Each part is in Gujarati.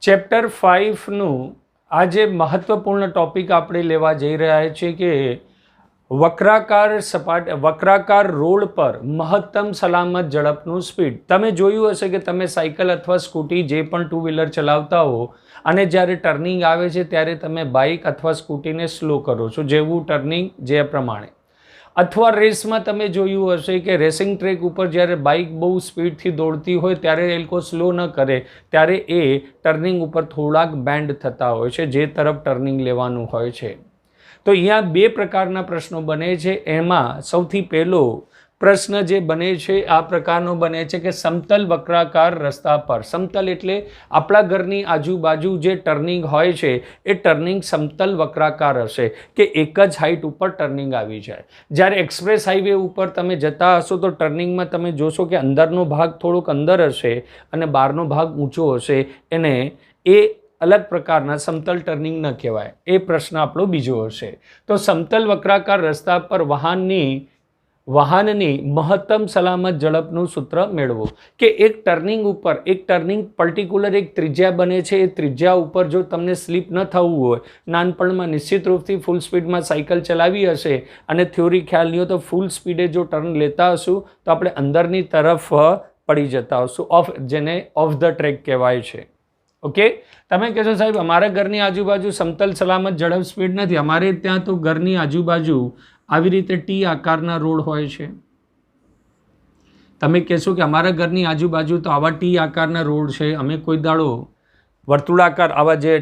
ચેપ્ટર 5નું આજે મહત્વપૂર્ણ ટોપિક આપણે લેવા જઈ રહ્યા છીએ કે વક્રાકાર રોડ પર મહત્તમ સલામત ઝડપનું સ્પીડ. તમે જોયું હશે કે તમે સાયકલ અથવા સ્કૂટી જે પણ ટુ વ્હીલર ચલાવતા હો અને જ્યારે ટર્નિંગ આવે છે ત્યારે તમે બાઇક અથવા સ્કૂટીને સ્લો કરો છો, જેવું ટર્નિંગ જે પ્રમાણે. અથવા રેસમાં તમે જોયું હશે કે રેસિંગ ટ્રેક ઉપર જ્યારે બાઇક બહુ સ્પીડથી દોડતી હોય ત્યારે એ લોકો સ્લો ન કરે ત્યારે એ ટર્નિંગ ઉપર થોડાક બેન્ડ થતા હોય છે, જે તરફ ટર્નિંગ લેવાનું હોય છે. તો અહીંયા બે પ્રકારના પ્રશ્નો બને છે. એમાં સૌથી પહેલો પ્રશ્ન જે બને છે આ પ્રકારનો બને છે કે સમતલ વક્રાકાર રસ્તા પર, સમતલ એટલે આપણા ઘરની આજુબાજુ જે ટર્નિંગ હોય છે એ ટર્નિંગ સમતલ વક્રાકાર હશે કે એક જ હાઇટ ઉપર ટર્નિંગ આવી જાય. જ્યારે એક્સપ્રેસ હાઈવે ઉપર તમે જતા હશો તો ટર્નિંગમાં તમે જોશો કે અંદરનો ભાગ થોડોક અંદર હશે અને બહારનો ભાગ ઊંચો હશે. એ અલગ પ્રકારના સમતલ ટર્નિંગ ન કહેવાય. એ પ્રશ્ન આપણો બીજો હશે. તો સમતલ વક્રાકાર રસ્તા પર વાહનની મહત્તમ સલામત ઝડપનું સૂત્ર મેળવો. કે એક ટર્નિંગ પર્ટિક્યુલર એક ત્રિજ્યા બને છે. એ ત્રિજ્યા ઉપર જો તમને સ્લીપ ન થવું હોય, નાનપણમાં નિશ્ચિત રૂપથી ફૂલ સ્પીડમાં સાયકલ ચલાવી હશે અને થિયોરી ખ્યાલ નહીં હોય તો ફૂલ સ્પીડે જો ટર્ન લેતા હશું તો આપણે અંદરની તરફ પડી જતા હશું, જેને ઓફ ધ ટ્રેક કહેવાય છે. ઓકે, તમે કહેશો સાહેબ અમારા ઘરની આજુબાજુ સમતલ સલામત ઝડપ સ્પીડ નથી, અમારે ત્યાં તો ઘરની આજુબાજુ આવી રીતે ટી આકારના રોડ હોય છે. તમે કહેશો કે અમારા ઘરની આજુબાજુ તો આવા ટી આકારના રોડ છે, અમે કોઈ દાડો વર્તુળાકાર આવા જે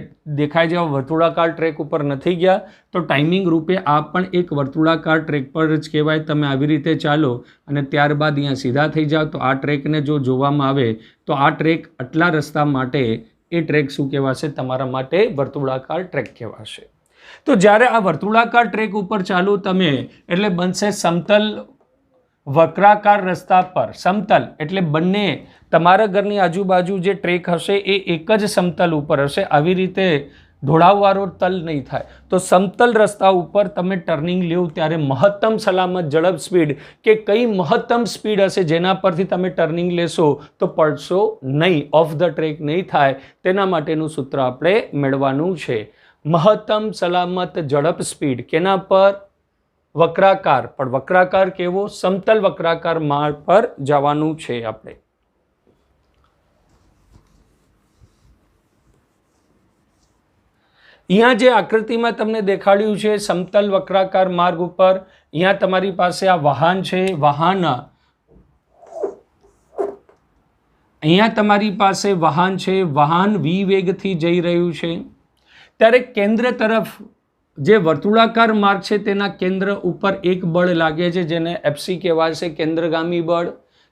દેખાય છે વર્તુળાકાર ટ્રેક ઉપર નથી ગયા. તો ટાઈમિંગ રૂપે આ પણ એક વર્તુળાકાર ટ્રેક પર જ કહેવાય. તમે આવી રીતે ચાલો અને ત્યારબાદ અહીંયા સીધા થઈ જાઓ તો આ ટ્રેકને જો જોવામાં આવે તો આ ટ્રેક આટલા રસ્તા માટે એ ટ્રેક શું કહેવાશે? તમારા માટે વર્તુળાકાર ટ્રેક કહેવાશે. તો જ્યારે આ વર્તુળાકાર ટ્રેક ઉપર ચાલો તમે એટલે બનશે સમતલ વક્રાકાર રસ્તા પર. સમતલ એટલે બંને તમારા ઘરની આજુબાજુ જે ટ્રેક હશે એ એક જ સમતલ ઉપર હશે, આવી રીતે ઢોળાવવાળો તલ નહીં થાય. તો સમતલ રસ્તા ઉપર તમે ટર્નિંગ લ્યો ત્યારે મહત્તમ સલામત ઝડપ સ્પીડ કે કઈ મહત્તમ સ્પીડ હશે જેના પરથી તમે ટર્નિંગ લેશો તો પડશો નહીં, ઓફ ધ ટ્રેક નહીં થાય. તેના માટેનું સૂત્ર આપણે મેળવવાનું છે. મહત્તમ સલામત ઝડપ સ્પીડ કેના પર? વક્રાકાર. પણ વક્રાકાર કેવો? સમતલ વક્રાકાર માર્ગ પર જવાનું છે આપણે. અહીંયા જે આકૃતિમાં તમને દેખાડ્યું છે સમતલ વક્રાકાર માર્ગ ઉપર, અહીંયા તમારી પાસે આ વાહન છે. અહીંયા તમારી પાસે વાહન છે. વાહન v વેગથી જઈ રહ્યું છે. ત્યારે કેન્દ્ર તરફ જે વર્તુળાકાર માર્ગ છે તેના કેન્દ્ર ઉપર એક બળ લાગે છે જેને એફસી કહેવાય છે, કેન્દ્રગામી બળ.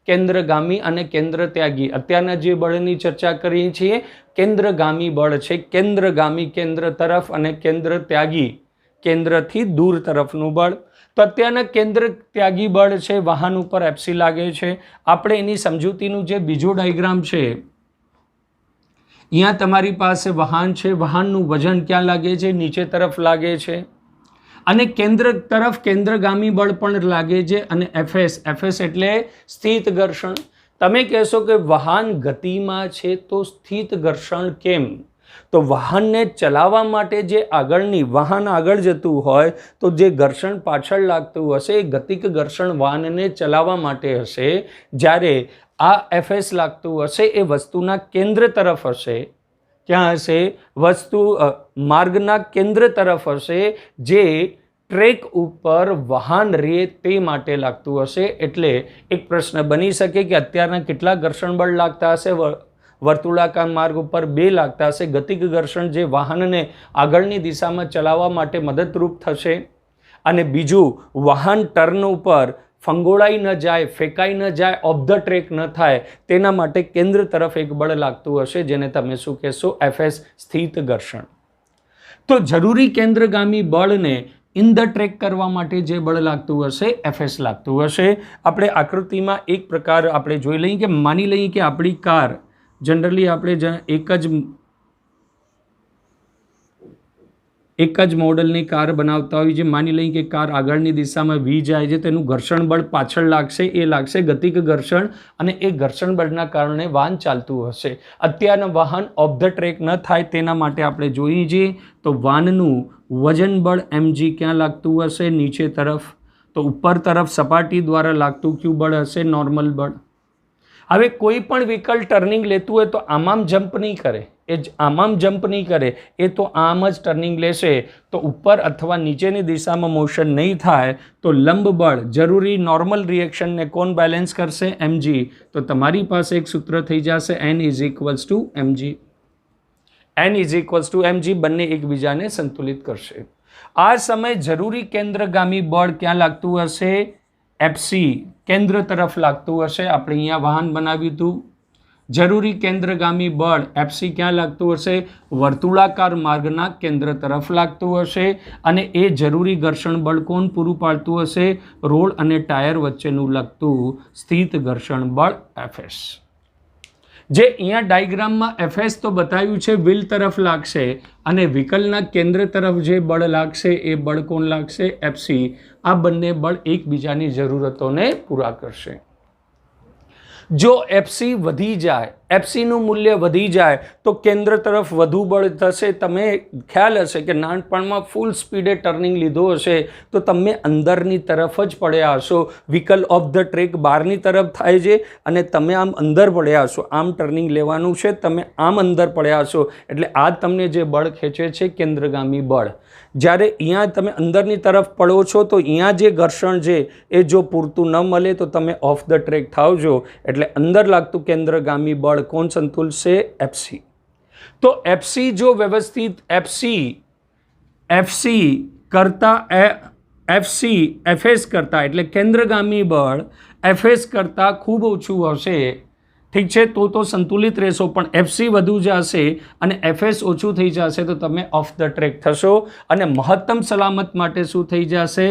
કેન્દ્રગામી અને કેન્દ્ર ત્યાગી. અત્યારના જે બળની ચર્ચા કરીએ છીએ કેન્દ્રગામી બળ છે. કેન્દ્રગામી કેન્દ્ર તરફ અને કેન્દ્ર ત્યાગી કેન્દ્રથી દૂર તરફનું બળ. તો અત્યારના કેન્દ્ર ત્યાગી બળ છે વાહન ઉપર એફસી લાગે છે. આપણે એની સમજૂતીનું જે બીજો ડાયાગ્રામ છે, અહીંયા તમારી પાસે વાહન છે. વાહનનું વજન ક્યાં લાગે છે? નીચે તરફ લાગે છે. અને કેન્દ્ર તરફ કેન્દ્રગામી બળ પણ લાગે છે. અને એફએસ એટલે સ્થિત ઘર્ષણ. તમે કહેશો કે વાહન ગતિમાં છે તો સ્થિત ઘર્ષણ કેમ? તો વાહનને ચલાવવા માટે જે વાહન આગળ જતું હોય તો જે ઘર્ષણ પાછળ લાગતું હશે એ ગતિક ઘર્ષણ વાહનને ચલાવવા માટે હશે. જ્યારે આ એફએસ લાગતું હશે એ વસ્તુના કેન્દ્ર તરફ હશે. ક્યાં હશે? માર્ગના કેન્દ્ર તરફ હશે, જે ટ્રેક ઉપર વાહન રહે તે માટે લાગતું હશે. એટલે એક પ્રશ્ન બની શકે કે અત્યારના કેટલા ઘર્ષણ બળ લાગતા હશે? વર્તુળાકાર માર્ગ ઉપર 2 લાગતા હશે. ગતિક ઘર્ષણ જે વાહનને આગળની દિશામાં ચલાવવા માટે મદદરૂપ થશે. અને બીજું, વાહન ટર્ન ઉપર ફંગોળાઈ ન જાય, ફેંકાઈ ન જાય, ઓફ ધ ટ્રેક ન થાય તેના માટે કેન્દ્ર તરફ એક બળ લાગતું હશે જેને તમે શું કહેશો? એફએસ, સ્થિત ઘર્ષણ. તો જરૂરી કેન્દ્રગામી બળને ઇન ધ ટ્રેક કરવા માટે જે બળ લાગતું હશે એફએસ લાગતું હશે. આપણે આકૃતિમાં એક પ્રકાર આપણે જોઈ લઈએ કે માની લઈએ કે આપણી કાર જનરલી આપણે એક જ એક જ મોડલની કાર બનાવતા હોય છે, માની લઈએ કે કાર આગળની દિશામાં વી જાય છે, તેનું ઘર્ષણ બળ પાછળ લાગશે, એ લાગશે ગતિક ઘર્ષણ, અને એ ઘર્ષણ બળના કારણે વાહન ચાલતું હશે. અત્યારના વાહન ઓફ ધ ટ્રેક ન થાય તેના માટે આપણે જોઈએ છીએ તો વાહનનું વજન બળ mg ક્યાં લાગતું હશે? નીચે તરફ. તો ઉપર તરફ સપાટી દ્વારા લાગતું કયું બળ હશે? નોર્મલ બળ. હવે કોઈ પણ વ્હીકલ ટર્નિંગ લેતું હોય તો આમ જમ્પ નહીં કરે, એ આમ જમ્પ નહીં કરે, એ તો આમ જ ટર્નિંગ લેશે, તો ઉપર અથવા નીચેની દિશામાં મોશન નહીં થાય. તો લંબ બળ જરૂરી નોર્મલ રિએક્શનને કોણ બેલેન્સ કરશે? mg. તો તમારી પાસે એક સૂત્ર થઈ જશે n is equals two mg. n is equals two mg, બંને એકબીજાને સંતુલિત કરશે. આ સમયે જરૂરી કેન્દ્રગામી બળ ક્યાં લાગતું હશે? FC, કેન્દ્ર તરફ લાગતું હશે. આપણે અહીંયા વાહન બનાવ્યું હતું. જરૂરી કેન્દ્રગામી બળ FC ક્યાં લાગતું હશે? વર્તુળાકાર માર્ગના કેન્દ્ર તરફ લાગતું હશે. અને એ જરૂરી ઘર્ષણ બળ કોણ પૂરું પાડતું હશે? રોડ અને ટાયર વચ્ચેનું લાગતું સ્થિત ઘર્ષણ બળ FS. જે અહીંયા ડાયાગ્રામમાં FS તો બતાવ્યું છે વ્હીલ તરફ લાગશે, અને વ્હીકલના કેન્દ્ર તરફ જે બળ લાગશે એ બળ કોણ લાગશે? FC. આ બંને બળ એકબીજાની જરૂરતોને પૂરા કરશે. જો FC વધી જાય, FC નું મૂલ્ય વધી જાય તો કેન્દ્ર તરફ વધુ બળ થશે. તમે ખ્યાલ હશે કે નાનપણમાં ફૂલ સ્પીડે ટર્નિંગ લીધો હશે તો તમે અંદરની તરફ જ પડ્યા હશો. વ્હીકલ ઓફ ધ ટ્રેક બહારની તરફ થાય છે અને તમે આમ અંદર પડ્યા હશો. આમ ટર્નિંગ લેવાનું છે, તમે આમ અંદર પડ્યા હશો, એટલે આ તમને જે બળ ખેંચે છે કેન્દ્રગામી બળ. જ્યારે અહીંયા તમે અંદરની તરફ પડો છો તો અહીંયા જે ઘર્ષણ છે એ જો પૂરતું ન મળે તો તમે ઓફ ધ ટ્રેક થાવ છો, એટલે અંદર લાગતું કેન્દ્રગામી બળ કોણ સંતુલશે? FC. તો FC જો વ્યવસ્થિત FC કરતા FS કરતા, એટલે કેન્દ્રગામી બળ FS કરતા ખૂબ ઓછું હશે, ઠીક છે, તો સંતુલિત રહેશો. પણ FC વધુ જશે અને FS ઓછું થઈ જશે તો તમે ઓફ ધ ટ્રેક થશો. અને મહત્તમ સલામત માટે શું થઈ જશે?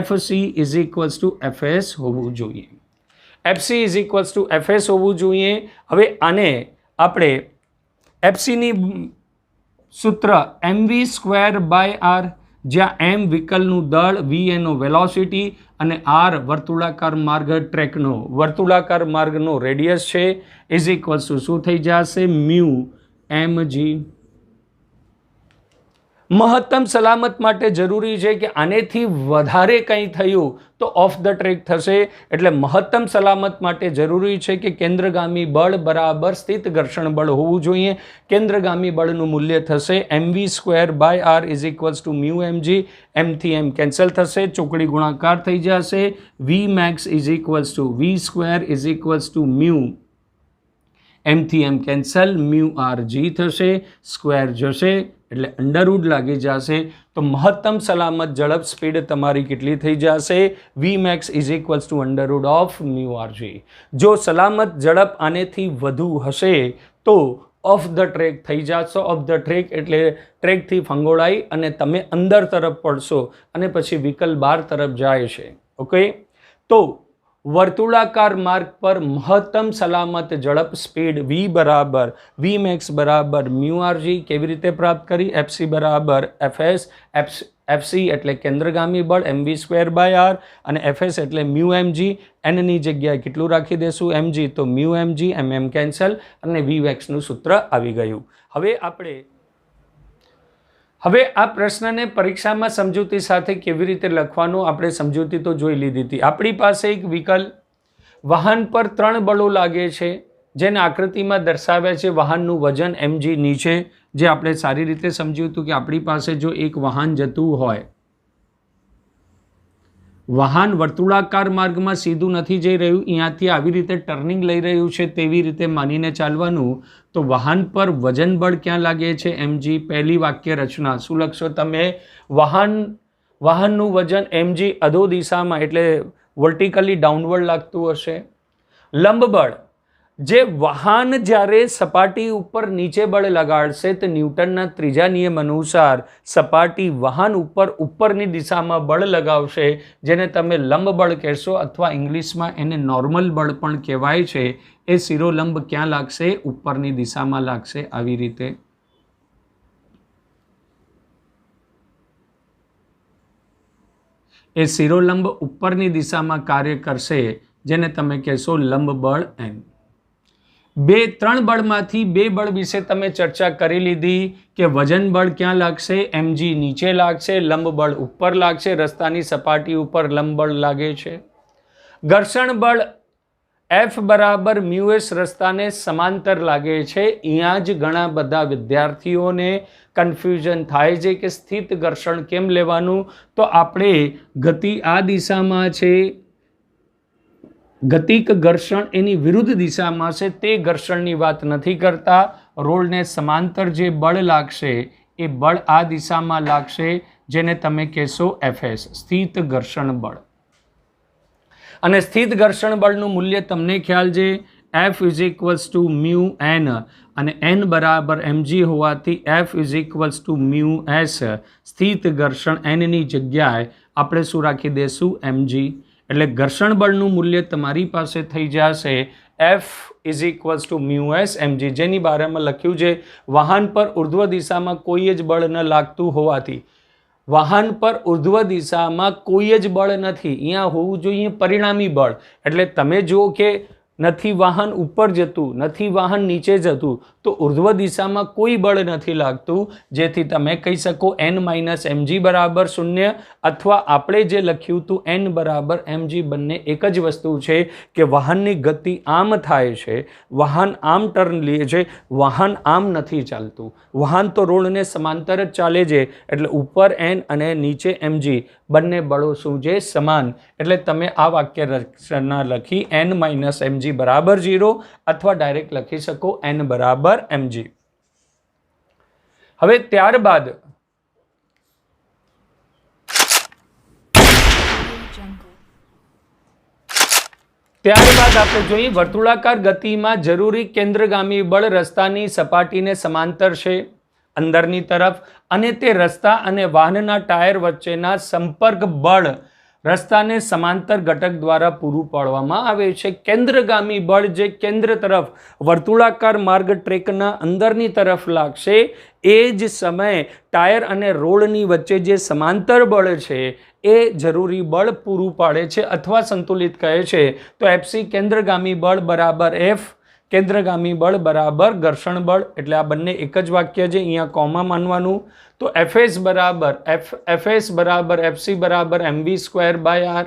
FC is equals two FS હોવું જોઈએ. FC is equals two FS હોવું જોઈએ. હવે આને આપણે FCની સૂત્ર mv²/r, જ્યાં m વ્હીકલનું દળ, v એનો વેલોસિટી અને r વર્તુળાકાર માર્ગ વર્તુળાકાર માર્ગનો રેડિયસ છે, ઇઝ ઇક્વલ્સ ટુ શું થઈ જશે? Mu mg. મહત્તમ સલામત માટે જરૂરી છે કે આનેથી વધારે કંઈ થયું તો ઓફ ધ ટ્રેક થશે. એટલે મહત્તમ સલામત માટે જરૂરી છે કે કેન્દ્રગામી બળ બરાબર સ્થિત ઘર્ષણ બળ હોવું જોઈએ. કેન્દ્રગામી બળનું મૂલ્ય થશે mv²/r is equals to mu mg. m થી m કેન્સલ થશે, ચોકડી ગુણાકાર થઈ જશે. vmax is equals two v² is equals to mu, m થી m કેન્સલ, મ્યુ rg થશે, સ્ક્વેર જશે એટલે અંડરવુડ લાગી જશે. તો મહત્તમ સલામત ઝડપ સ્પીડ તમારી કેટલી થઈ જશે? vmax is equals to under root of mu rg. જો સલામત ઝડપ આનેથી વધુ હશે તો ઓફ ધ ટ્રેક થઈ જશો. ઓફ ધ ટ્રેક એટલે ટ્રેકથી ફંગોળાઈ અને તમે અંદર તરફ પડશો અને પછી વ્હીકલ બહાર તરફ જાય છે. ઓકે, તો વર્તુળાકાર માર્ગ પર મહત્તમ સલામત ઝડપ સ્પીડ vmax બરાબર મ્યુ rg કેવી રીતે પ્રાપ્ત કરી? FC બરાબર FS. FC એટલે કેન્દ્રગામી બળ mv²/r અને FS એટલે મ્યુ mg. n ની જગ્યાએ કેટલું રાખી દેશું? mg. તો મ્યુ mg, mm કેન્સલ અને vmax નું સૂત્ર આવી ગયું. હવે આ પ્રશ્નને પરીક્ષામાં સમજૂતી સાથે કેવી રીતે લખવાનું આપણે સમજૂતી તો જોઈ લીધી હતી. આપણી પાસે એક વ્હીકલ, વાહન પર 3 બળો લાગે છે જેને આકૃતિમાં દર્શાવ્યા છે. વાહનનું વજન mg નીચે, જે આપણે સારી રીતે સમજ્યું હતું કે આપણી પાસે જો એક વાહન જતું હોય, વાહન વર્તુળાકાર માર્ગમાં સીધું નથી જઈ રહ્યું, અહીંયાથી આવી રીતે ટર્નિંગ લઈ રહ્યું છે તેવી રીતે માનીને ચાલવાનું. તો વાહન પર વજન બળ ક્યાં લાગે છે? mg. પહેલી વાક્ય રચના શું લખશો તમે? વાહનનું વજન mg અધો દિશામાં એટલે વર્ટિકલી ડાઉનવર્ડ લાગતું હશે. લંબ બળ, જે વાહન જ્યારે સપાટી ઉપર નીચે બળ લગાડશે તો ન્યૂટનના ત્રીજા નિયમ અનુસાર સપાટી વાહન ઉપર ઉપરની દિશામાં બળ લગાવશે, જેને તમે લંબ બળ કહેશો અથવા ઇંગ્લિશમાં એને નોર્મલ બળ પણ કહેવાય છે. એ શિરોલંબ ક્યાં લાગશે? ઉપરની દિશામાં લાગશે. આવી રીતે એ શિરોલંબ ઉપરની દિશામાં કાર્ય કરશે, જેને તમે કહેશો લંબ બળ એન. 3 બળમાંથી 2 બળ વિશે તમે ચર્ચા કરી લીધી કે વજન બળ ક્યાં લાગશે, mg નીચે લાગશે, લંબ બળ ઉપર લાગશે, રસ્તાની સપાટી ઉપર લંબ બળ લાગે છે. ઘર્ષણ બળ F બરાબર મ્યુએસ રસ્તાને સમાંતર લાગે છે. અહીંયા જ ઘણા બધા વિદ્યાર્થીઓને કન્ફ્યુઝન થાય છે કે સ્થિત ઘર્ષણ કેમ લેવાનું. તો આપણે ગતિ આ દિશામાં છે, ગતિક ઘર્ષણ એની વિરુદ્ધ દિશામાં છે, તે ઘર્ષણની વાત નથી કરતા. રોલને સમાંતર જે બળ લાગશે એ બળ આ દિશામાં લાગશે, જેને તમે કહેશો Fs, સ્થિત ઘર્ષણ બળ. અને સ્થિત ઘર્ષણ બળનું મૂલ્ય તમને ખ્યાલ છે, F is equals to mu N, અને n બરાબર mg હોવાથી F is equals to mu S. સ્થિત ઘર્ષણ nની જગ્યાએ આપણે શું રાખી દઈશું, mg. એટલે ઘર્ષણ બળનું મૂલ્ય તમારી પાસે થઈ જશે F is equals to mu S mg, જેની બારેમાં લખ્યું છે વાહન પર ઉર્ધ્વ દિશામાં કોઈ જ બળ ન લાગતું હોવાથી. વાહન પર ઉર્ધ્વ દિશામાં કોઈ જ બળ નથી, અહીંયા હોવું જોઈએ પરિણામી બળ. એટલે તમે જુઓ કે નથી વાહન ઉપર જતું, નથી વાહન નીચે જતું, તો ઉર્ધ્વ દિશામાં કોઈ બળ નથી લાગતું, જેથી તમે કહી શકો n માઇનસ mg બરાબર 0, અથવા આપણે જે લખ્યું હતું n બરાબર mg, બંને એક જ વસ્તુ છે કે વાહનની ગતિ આમ થાય છે, વાહન આમ ટર્ન લે છે, વાહન આમ નથી ચાલતું. વાહન તો રોડને સમાંતર જ ચાલે છે, એટલે ઉપર n અને નીચે mg બંને બળો શું છે, સમાન. એટલે તમે આ વાક્ય રચના લખી n માઇનસ mg બરાબર 0, અથવા ડાયરેક્ટ લખી શકો n બરાબર mg. હવે ત્યારબાદ આપણે જોઈએ વર્તુળાકાર ગતિમાં જરૂરી કેન્દ્રગામી બળ રસ્તાની સપાટીને સમાંતર છે અંદરની તરફ, અને તે રસ્તા અને વાહનના ટાયર વચ્ચેના સંપર્ક બળ રસ્તાને સમાંતર ઘટક દ્વારા પૂરું પાડવામાં આવે છે. કેન્દ્રગામી બળ જે કેન્દ્ર તરફ વર્તુળાકાર માર્ગ ટ્રેકના અંદરની તરફ લાગશે, એ જ સમયે ટાયર અને રોડની વચ્ચે જે સમાંતર બળ છે એ જરૂરી બળ પૂરું પાડે છે, અથવા સંતુલિત કહે છે. તો FC કેન્દ્રગામી બળ બરાબર F કેન્દ્રગામી બળ બરાબર ઘર્ષણ બળ. એટલે આ બંને એક જ વાક્ય છે, અહીંયા કોમા માનવાનું. તો Fs બરાબર FC બરાબર mv²/r.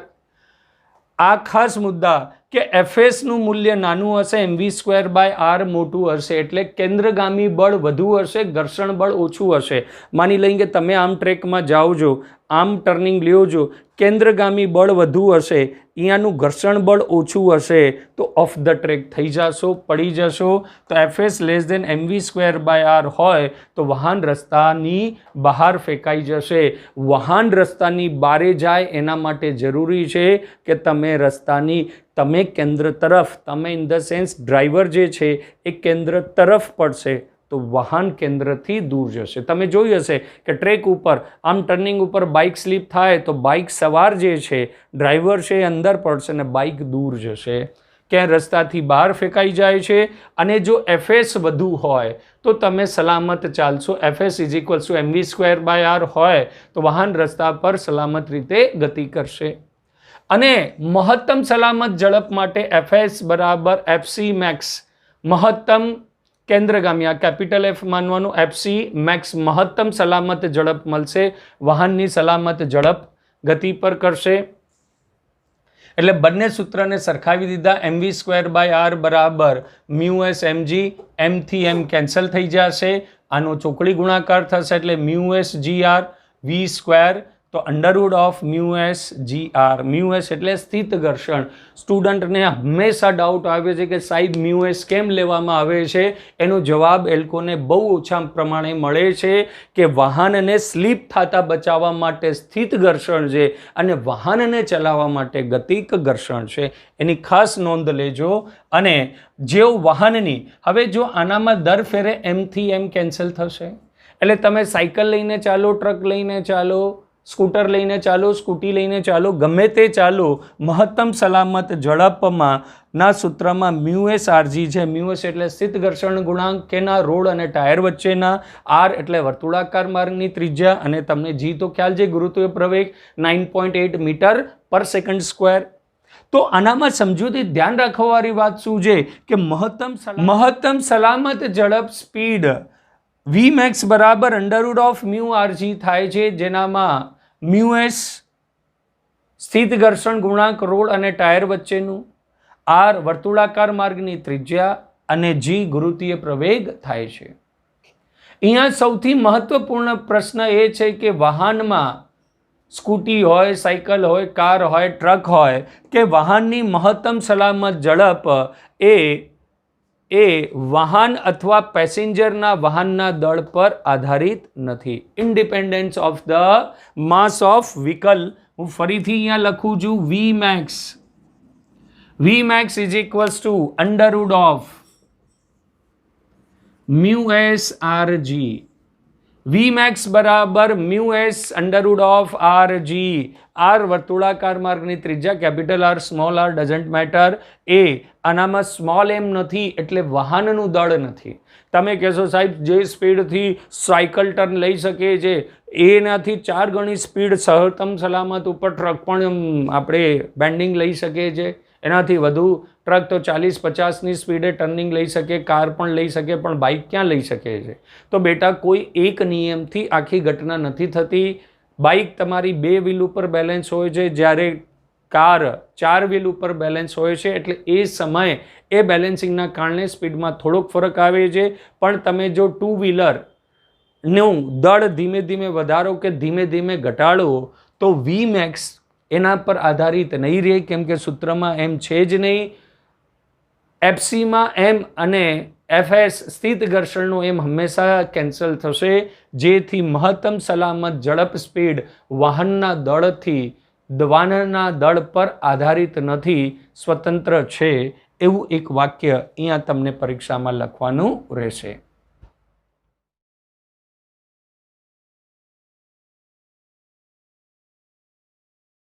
આ ખાસ મુદ્દા કે Fs નું મૂલ્ય નાનું હશે, mv²/r મોટું હશે, એટલે કેન્દ્રગામી બળ વધુ હશે, ઘર્ષણ બળ ઓછું હશે. માની લઈએ કે તમે આમ ટ્રેકમાં જાઓ છો, આમ ટર્નિંગ લ્યો છો, કેન્દ્રગામી બળ વધુ હશે, અહીંયાનું ઘર્ષણ બળ ઓછું હશે, તો ઓફ ધ ટ્રેક થઈ જશો, પડી જશો. તો Fs લેસ દેન mv²/r હોય તો વાહન રસ્તાની બહાર ફેંકાઈ જશે. વાહન રસ્તાની બારે જાય એના માટે જરૂરી છે કે તમે કેન્દ્ર તરફ, તમે ઇન ધ સેન્સ ડ્રાઈવર જે છે એ કેન્દ્ર તરફ પડશે, તો વાહન કેન્દ્રથી દૂર જશે. તમે જોયું હશે કે ટ્રેક ઉપર આમ ટર્નિંગ ઉપર બાઇક સ્લીપ થાય તો બાઇક સવાર જે છે, ડ્રાઈવર છે એ અંદર પડશે અને બાઇક દૂર જશે, ક્યાં રસ્તાથી બહાર ફેંકાઈ જાય છે. અને જો Fs વધુ હોય તો તમે સલામત ચાલશો. Fs is equals two mv²/r હોય તો વાહન રસ્તા પર સલામત રીતે ગતિ કરશે. અને મહત્તમ સલામત ઝડપ માટે Fs બરાબર FC મેક્સ, મહત્તમ કેન્દ્રગામી, આ કેપિટલ F માનવાનું, FC મેક્સ મહત્તમ સલામત ઝડપ મળશે, વાહનની સલામત ઝડપ ગતિ પર કરશે. એટલે બંને સૂત્રને સરખાવી દીધા. mv²/r બરાબર મ્યુએસ mg, m થી m કેન્સલ થઈ જશે, આનો ચોકડી ગુણાકાર થશે એટલે મ્યુએસ gr v², તો Underwood of mu s gr. Mu s એટલે સ્થિત ઘર્ષણ. સ્ટુડન્ટને હંમેશા ડાઉટ આવે છે કે સાહેબ મ્યુએસ કેમ લેવામાં આવે છે, એનો જવાબ એ લોકોને બહુ ઓછા પ્રમાણે મળે છે કે વાહનને સ્લીપ થતાં બચાવવા માટે સ્થિત ઘર્ષણ છે, અને વાહનને ચલાવવા માટે ગતિક ઘર્ષણ છે. એની ખાસ નોંધ લેજો. અને જેવું વાહનની, હવે જો આનામાં દર ફેરે m થી m કેન્સલ થશે, એટલે તમે સાયકલ લઈને ચાલો, ટ્રક લઈને ચાલો, સ્કૂટર લઈને ચાલો, સ્કૂટી લઈને ચાલો, ગમે તે ચાલો, મહત્તમ સલામત ઝડપમાં ના સૂત્રમાં મ્યુએસ આરજી છે. મ્યુએસ એટલે સ્થિત ઘર્ષણ ગુણાંક કેના રોડ અને ટાયર વચ્ચેના, આર એટલે વર્તુળાકાર માર્ગની ત્રિજ્યા, અને તમને જી તો ખ્યાલ છે ગુરુત્વીય પ્રવેગ 9.8 મીટર પર સેકન્ડ સ્ક્વેર. તો આનામાં સમજૂતી ધ્યાન રાખવાવાળી વાત શું છે કે મહત્તમ સલામત ઝડપ સ્પીડ વી મેક્સ બરાબર અંડરરૂટ ઓફ મ્યુ આરજી થાય છે, જેનામાં મ્યુએસ સ્થિત ઘર્ષણ ગુણાંક રોડ અને ટાયર વચ્ચેનું, આર વર્તુળાકાર માર્ગની ત્રિજ્યા અને જી ગુરુત્વીય પ્રવેગ થાય છે. અહીંયા સૌથી મહત્વપૂર્ણ પ્રશ્ન એ છે કે વાહનમાં સ્કૂટી હોય, સાયકલ હોય, કાર હોય, ટ્રક હોય કે વાહનની મહત્તમ સલામત ઝડપ એ વાહન અથવા પેસેન્જરના વાહનના દળ પર આધારિત નથી. Independence of the mass of vehicle. હું ફરીથી અહીંયા લખું છું V max. V max is equals to under root of mu S R G. V max બરાબર mu S under root of R G. R વર્તુળાકાર માર્ગની ત્રિજ્યા, capital R small R doesn't matter. આનામાં સ્મોલ એમ નથી એટલે વાહનનું દળ નથી. તમે કહેશો સાહેબ જે સ્પીડથી સાયકલ ટર્ન લઈ શકે છે એનાથી 4 ગણી સ્પીડ સહતમ સલામત ઉપર ટ્રક પણ આપણે બેન્ડિંગ લઈ શકીએ છીએ. એનાથી વધુ ટ્રક તો 40-50ની સ્પીડે ટર્નિંગ લઈ શકે, કાર પણ લઈ શકે, પણ બાઇક ક્યાં લઈ શકે છે? તો બેટા કોઈ એક નિયમથી આખી ઘટના નથી થતી. બાઇક તમારી 2 વ્હીલ ઉપર બેલેન્સ હોય છે, જ્યારે કાર 4 વ્હીલ ઉપર બેલેન્સ હોય છે. એટલે એ સમયે એ બેલેન્સિંગના કારણે સ્પીડમાં થોડોક ફરક આવે છે. પણ તમે જો 2 વ્હીલરનું દળ ધીમે ધીમે વધારો કે ધીમે ધીમે ઘટાડો તો વી મેક્સ એના પર આધારિત નહીં રહે, કેમ કે સૂત્રમાં એમ છે જ નહીં. એફસીમાં એમ અને એફએસ સ્થિત ઘર્ષણનું એમ હંમેશા કેન્સલ થશે, જેથી મહત્તમ સલામત ઝડપ સ્પીડ વાહનના દળ પર આધારિત નથી, સ્વતંત્ર છે. એવું એક વાક્ય અહીંયા તમને પરીક્ષામાં લખવાનું રહેશે.